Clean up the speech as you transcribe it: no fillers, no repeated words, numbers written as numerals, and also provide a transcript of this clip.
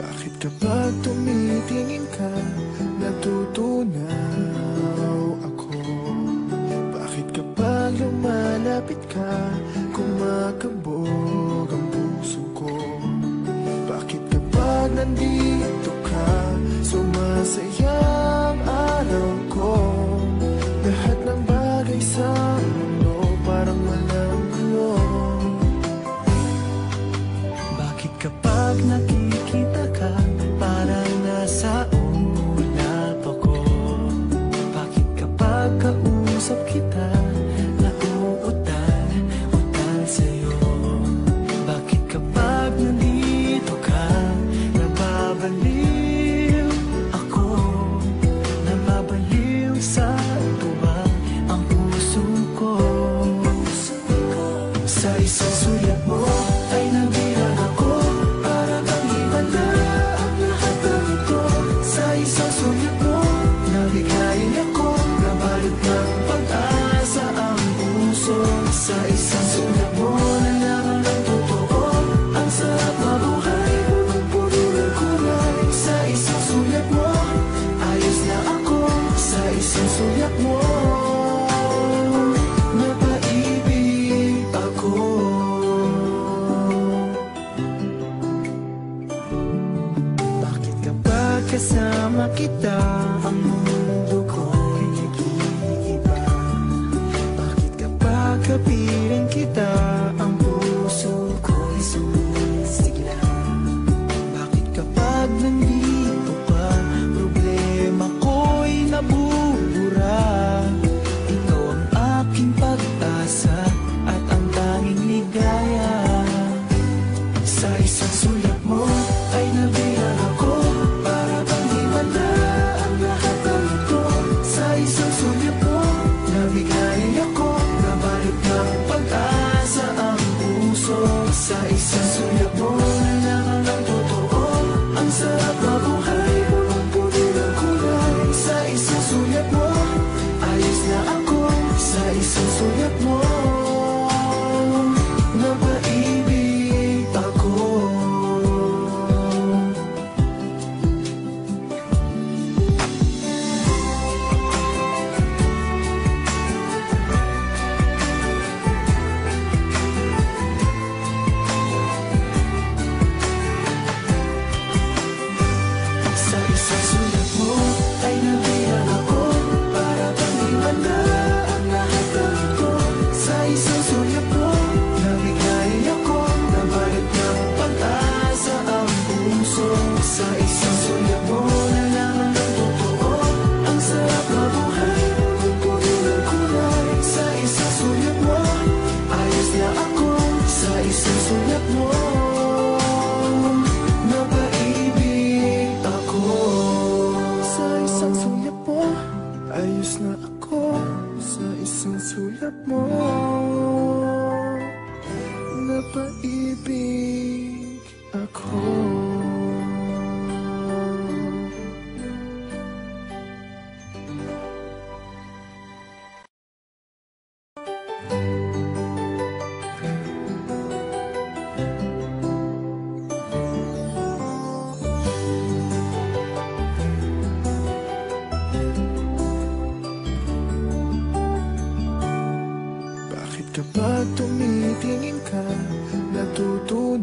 Bakit kapag tumitingin ka, natutunaw ako? Bakit kapag lumalapit ka, kumakabog ang puso ko? Bakit kapag nandito ka, sumasaya ang araw ko? Lahat ng bagay sa mundo parang walang gulo. Bakit kapag nakikita ka, parang nasa ulap ako? Bakit kapag kausap kita, nauutal-utal sa'yo? Bakit kapag nandito ka, nababaliw ako? Nababaliw sa tuwa ang puso ko. Sa isang sulat mo ay nabilang ako, para bang himala ang lahat ng ito. Sa isang sulat mo, nabigayin ako, nabalot ng pag-asa ang puso. Sa isang sulat mo, nalaman ng totoo, ang sarap mabuhay, punong-puno ng kulay. Sa isang sulat mo, ayos na ako. Sa isang sulat mo, napaibig ako. Bakit kapag kasama kita, ang mundo ko'y nag-iiba? Bakit kapag kapiling kita, ang puso ko'y sumisigla? Bakit kapag nandito ka, problema ko'y nabubura? Ikaw ang aking pag-asa at ang tanging ligaya. Sa isang sulat mo ay nabilang ako, para bang himala ang lahat ng ito. Sa isang sulat mo, nabigayin ako, nabalot ng pag-asa ang puso. Sa isang sulat mo, nalaman ng totoo, ang sarap mabuhay, punong-puno ng kulay. Sa isang sulat mo, ayos na ako. Sa isang sulat mo, napaibig ako. Sa isang sulat mo ay nabilang ako, para bang himala ang lahat ng ito. Sa isang sulat mo, nabigayin ako, nabalot ng pag-asa ang puso. Sa isang sulat mo, nalaman ng totoo, ang sarap mabuhay, punong-puno ng kulay. Sa isang sulat mo, ayos na ako. Sa isang sulat mo, napaibig ako. Sa isang sulat mo, ayos na ako. Sa isang sulat mo, napaibig ako. Bakit kapag tumitingin ka, natutunaw